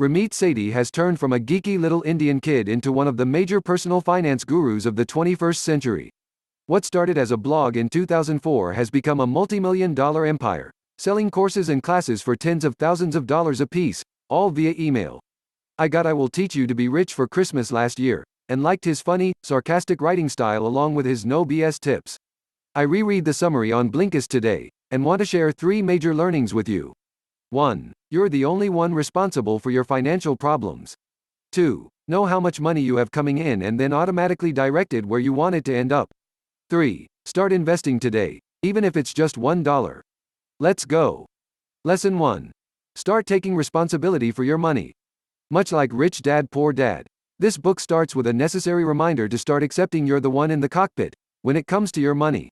Ramit Sethi has turned from a geeky little Indian kid into one of the major personal finance gurus of the 21st century. What started as a blog in 2004 has become a multi-million-dollar empire, selling courses and classes for tens of thousands of dollars apiece, all via email. I got I Will Teach You to Be Rich for Christmas last year, and liked his funny, sarcastic writing style along with his no BS tips. I reread the summary on Blinkist today, and want to share 3 major learnings with you. 1. You're the only one responsible for your financial problems. 2. Know how much money you have coming in and then automatically direct it where you want it to end up. 3. Start investing today, even if it's just $1. Let's go. Lesson 1. Start taking responsibility for your money. Much like Rich Dad Poor Dad, this book starts with a necessary reminder to start accepting you're the one in the cockpit when it comes to your money.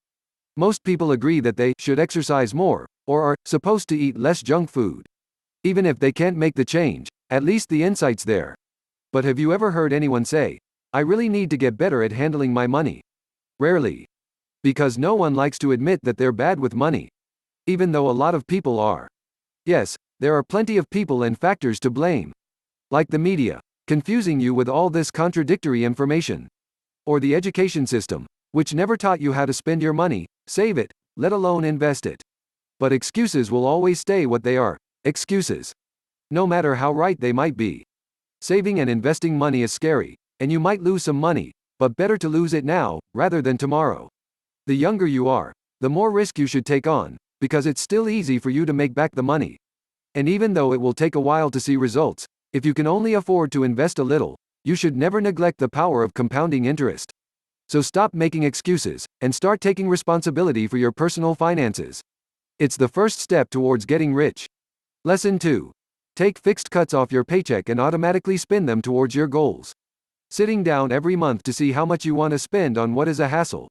Most people agree that they should exercise more, or are supposed to eat less junk food. Even if they can't make the change, at least the insight's there. But have you ever heard anyone say, I really need to get better at handling my money? Rarely. Because no one likes to admit that they're bad with money. Even though a lot of people are. Yes, there are plenty of people and factors to blame. Like the media, confusing you with all this contradictory information. Or the education system, which never taught you how to spend your money, save it, let alone invest it. But excuses will always stay what they are, excuses. No matter how right they might be. Saving and investing money is scary, and you might lose some money, but better to lose it now, rather than tomorrow. The younger you are, the more risk you should take on, because it's still easy for you to make back the money. And even though it will take a while to see results, if you can only afford to invest a little, you should never neglect the power of compounding interest. So stop making excuses, and start taking responsibility for your personal finances. It's the first step towards getting rich. Lesson 2. Take fixed cuts off your paycheck and automatically spend them towards your goals. Sitting down every month to see how much you want to spend on what is a hassle.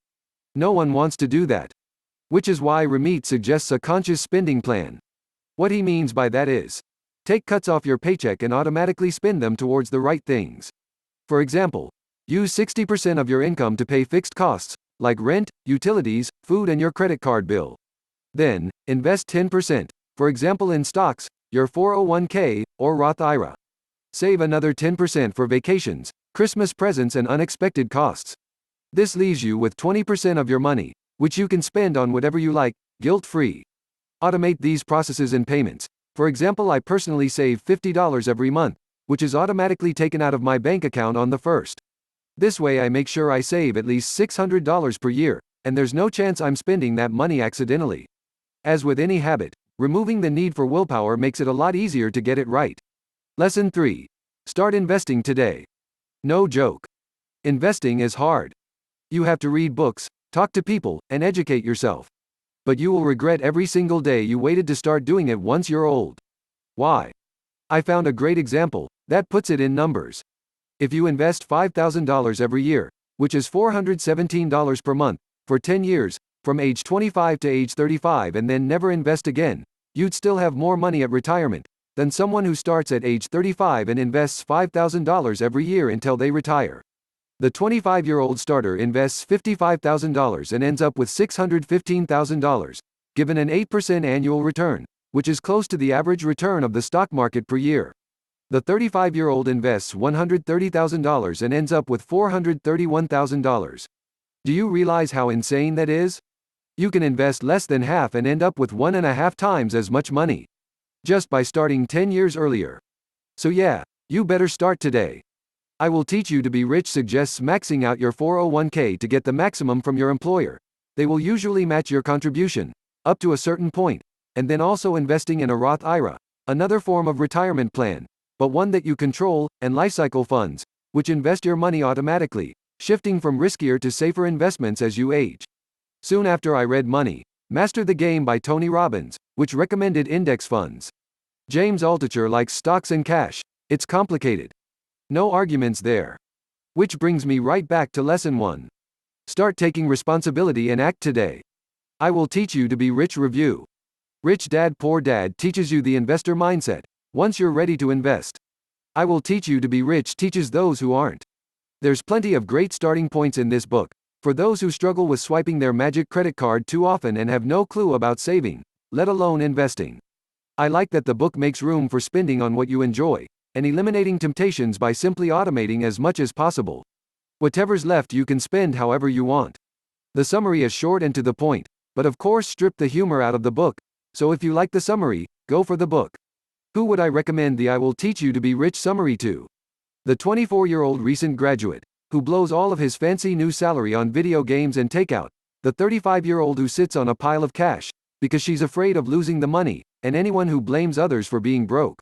No one wants to do that. Which is why Ramit suggests a conscious spending plan. What he means by that is, take cuts off your paycheck and automatically spend them towards the right things. For example, use 60% of your income to pay fixed costs, like rent, utilities, food and your credit card bill. Then, invest 10%, for example in stocks, your 401k, or Roth IRA. Save another 10% for vacations, Christmas presents and unexpected costs. This leaves you with 20% of your money, which you can spend on whatever you like, guilt-free. Automate these processes and payments. For example, I personally save $50 every month, which is automatically taken out of my bank account on the 1st. This way I make sure I save at least $600 per year, and there's no chance I'm spending that money accidentally. As with any habit, removing the need for willpower makes it a lot easier to get it right. Lesson 3. Start investing today. No joke. Investing is hard. You have to read books, talk to people, and educate yourself. But you will regret every single day you waited to start doing it once you're old. Why? I found a great example that puts it in numbers. If you invest $5,000 every year, which is $417 per month, for 10 years, from age 25 to age 35 and then never invest again, you'd still have more money at retirement than someone who starts at age 35 and invests $5,000 every year until they retire. The 25-year-old starter invests $55,000 and ends up with $615,000, given an 8% annual return, which is close to the average return of the stock market per year. The 35-year-old invests $130,000 and ends up with $431,000. Do you realize how insane that is? You can invest less than half and end up with 1.5 times as much money, just by starting 10 years earlier. So yeah, you better start today. I Will Teach You to Be Rich suggests maxing out your 401k to get the maximum from your employer. They will usually match your contribution, up to a certain point, and then also investing in a Roth IRA, another form of retirement plan, but one that you control, and lifecycle funds, which invest your money automatically, shifting from riskier to safer investments as you age. Soon after I read Money, Master the Game by Tony Robbins, which recommended index funds. James Altucher likes stocks and cash. It's complicated. No arguments there. Which brings me right back to lesson 1. Start taking responsibility and act today. I Will Teach You to Be Rich review. Rich Dad Poor Dad teaches you the investor mindset, once you're ready to invest. I Will Teach You to Be Rich teaches those who aren't. There's plenty of great starting points in this book, for those who struggle with swiping their magic credit card too often and have no clue about saving, let alone investing. I like that the book makes room for spending on what you enjoy, and eliminating temptations by simply automating as much as possible. Whatever's left you can spend however you want. The summary is short and to the point, but of course strip the humor out of the book, so if you like the summary, go for the book. Who would I recommend the I Will Teach You to Be Rich summary to? The 24-year-old recent graduate, who blows all of his fancy new salary on video games and takeout. The 35-year-old who sits on a pile of cash, because she's afraid of losing the money, and anyone who blames others for being broke.